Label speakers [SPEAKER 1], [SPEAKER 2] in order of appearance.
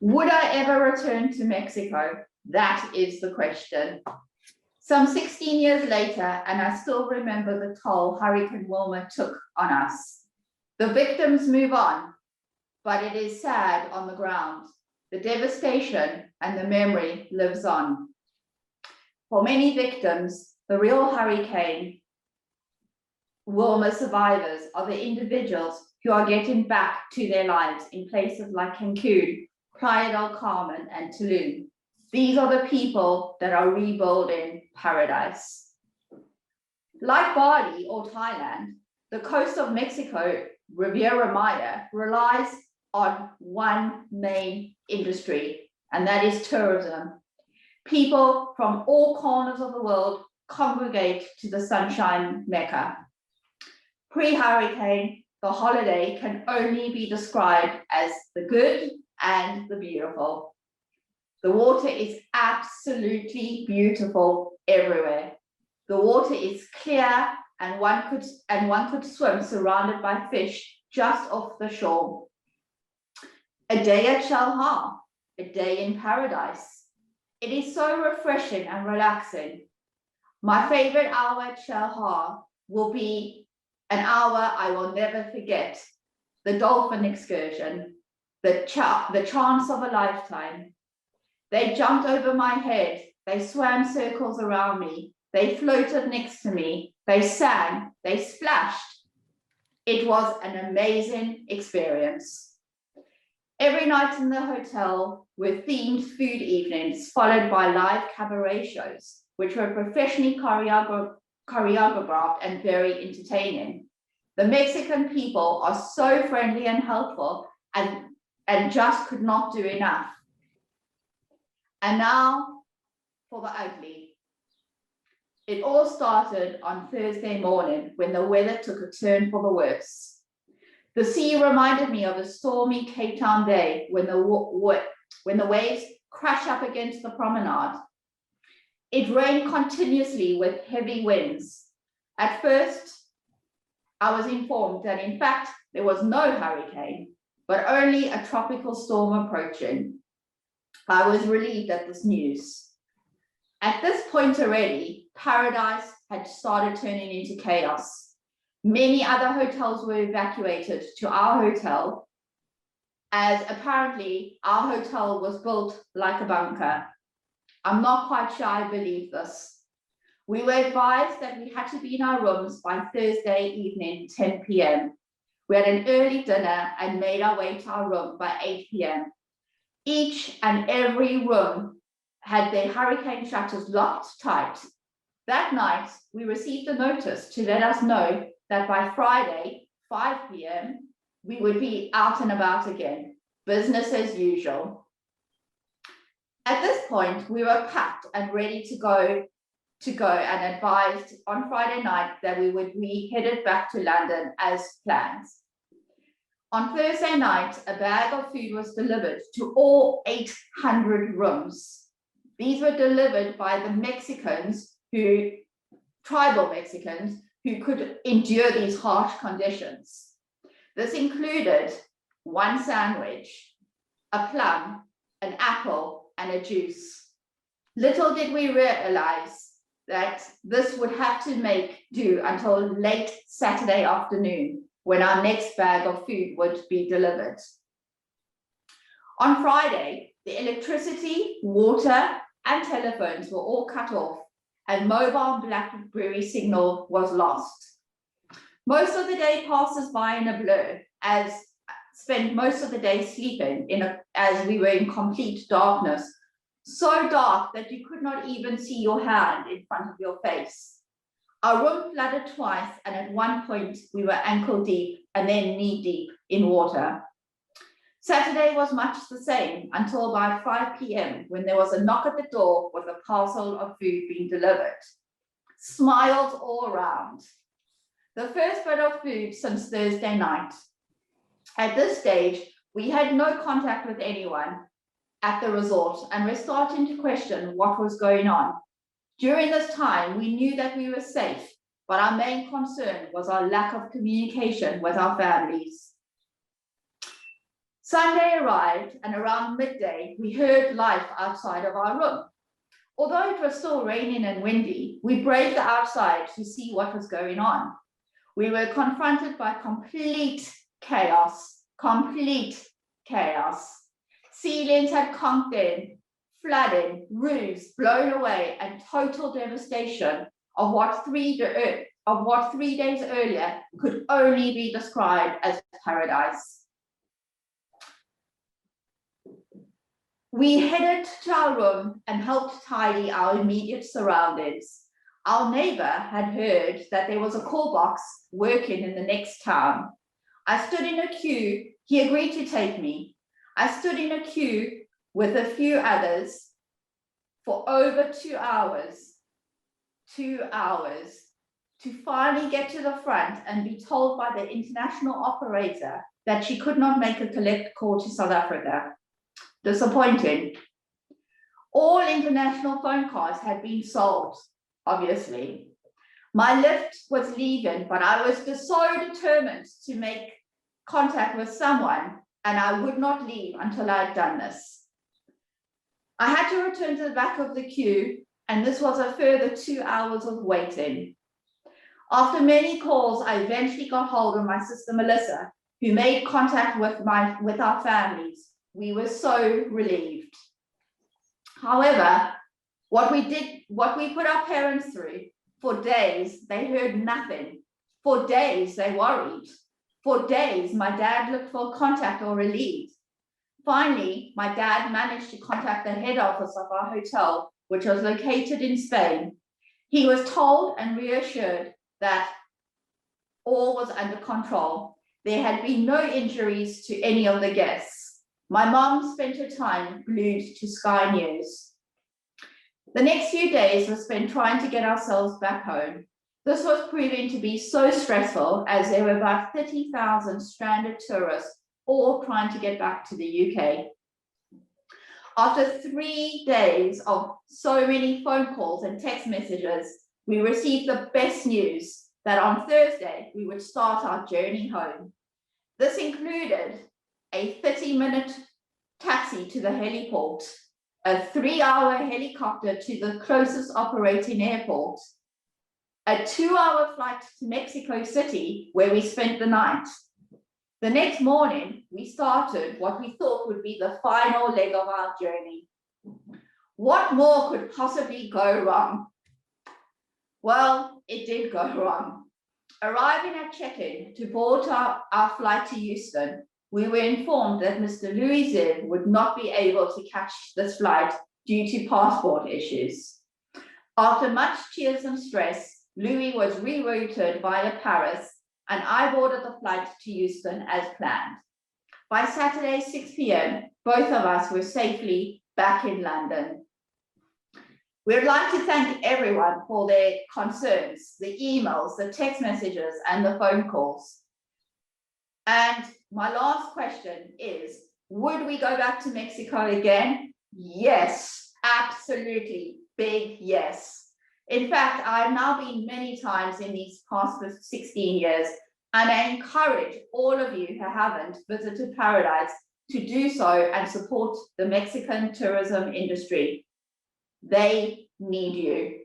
[SPEAKER 1] Would I ever return to Mexico? That is the question. Some 16 years later, and I still remember the toll Hurricane Wilma took on us. The victims move on, but it is sad on the ground. The devastation and the memory lives on. For many victims, the real Hurricane Wilma survivors are the individuals who are getting back to their lives in places like Cancun, Playa del Carmen, and Tulum. These are the people that are rebuilding paradise. Like Bali or Thailand, the coast of Mexico, Riviera Maya, relies on one main industry, and that is tourism. People from all corners of the world congregate to the Sunshine Mecca. Pre-hurricane, the holiday can only be described as the good and the beautiful. The water is absolutely beautiful everywhere. The water is clear and one could swim surrounded by fish just off the shore. A day at Shalha, a day in paradise. It is so refreshing and relaxing. My favorite hour at Shalha will be an hour I will never forget. The dolphin excursion, the chance of a lifetime. They jumped over my head. They swam circles around me. They floated next to me. They sang. They splashed. It was an amazing experience. Every night in the hotel were themed food evenings, followed by live cabaret shows, which were professionally choreographed and very entertaining. The Mexican people are so friendly and helpful and just could not do enough. And now for the ugly. It all started on Thursday morning when the weather took a turn for the worse. The sea reminded me of a stormy Cape Town day when the waves crash up against the promenade. It rained continuously with heavy winds. At first, I was informed that in fact, there was no hurricane, but only a tropical storm approaching. I was relieved at this news. At this point already, paradise had started turning into chaos. Many other hotels were evacuated to our hotel, as apparently our hotel was built like a bunker. I'm not quite sure I believe this. We were advised that we had to be in our rooms by Thursday evening, 10 p.m. We had an early dinner and made our way to our room by 8 p.m. Each and every room had their hurricane shutters locked tight. That night, we received a notice to let us know that by Friday, 5 p.m., we would be out and about again, business as usual. At this point, we were packed and ready to go and advised on Friday night that we would be headed back to London as planned. On Thursday night, a bag of food was delivered to all 800 rooms. These were delivered by the tribal Mexicans who could endure these harsh conditions. This included one sandwich, a plum, an apple, and a juice. Little did we realize that this would have to make do until late Saturday afternoon when our next bag of food would be delivered. On Friday, the electricity, water, and telephones were all cut off, and mobile BlackBerry signal was lost. Most of the day passes by in a blur, as spent most of the day sleeping as we were in complete darkness, so dark that you could not even see your hand in front of your face. Our room flooded twice, and at one point we were ankle deep and then knee deep in water. Saturday was much the same until about 5 p.m. when there was a knock at the door with a parcel of food being delivered. Smiles all around. The first bit of food since Thursday night. At this stage, we had no contact with anyone at the resort and were starting to question what was going on. During this time, we knew that we were safe, but our main concern was our lack of communication with our families. Sunday arrived, and around midday, we heard life outside of our room. Although it was still raining and windy, we braved the outside to see what was going on. We were confronted by complete chaos. Ceilings had conked in, flooding, roofs blown away, and total devastation of what 3 days earlier could only be described as paradise. We headed to our room and helped tidy our immediate surroundings. Our neighbor had heard that there was a call box working in the next town. I stood in a queue. He agreed to take me. I stood in a queue with a few others for over 2 hours. 2 hours to finally get to the front and be told by the international operator that she could not make a collect call to South Africa. Disappointing. All international phone calls had been sold, obviously. My lift was leaving, but I was so determined to make contact with someone, and I would not leave until I'd done this. I had to return to the back of the queue, and this was a further 2 hours of waiting. After many calls, I eventually got hold of my sister Melissa, who made contact with our families. We were so relieved. However, what we put our parents through, for days, they heard nothing. For days, they worried. For days, my dad looked for contact or relief. Finally, my dad managed to contact the head office of our hotel, which was located in Spain. He was told and reassured that all was under control. There had been no injuries to any of the guests. My mom spent her time glued to Sky News. The next few days were spent trying to get ourselves back home. This was proving to be so stressful, as there were about 30,000 stranded tourists all trying to get back to the UK. After 3 days of so many phone calls and text messages, we received the best news that on Thursday we would start our journey home. This included a 30-minute taxi to the heliport, a 3-hour helicopter to the closest operating airport, a 2-hour flight to Mexico City, where we spent the night. The next morning, we started what we thought would be the final leg of our journey. What more could possibly go wrong? Well, it did go wrong. Arriving at check-in to board our flight to Houston, we were informed that Mr. Louis Zev would not be able to catch this flight due to passport issues. After much tears and stress, Louis was rerouted via Paris, and I boarded the flight to Houston as planned. By Saturday, 6 p.m., both of us were safely back in London. We'd like to thank everyone for their concerns, the emails, the text messages, and the phone calls. And my last question is, would we go back to Mexico again? Yes, absolutely, big yes. In fact, I've now been many times in these past 16 years, and I encourage all of you who haven't visited Paradise to do so and support the Mexican tourism industry. They need you.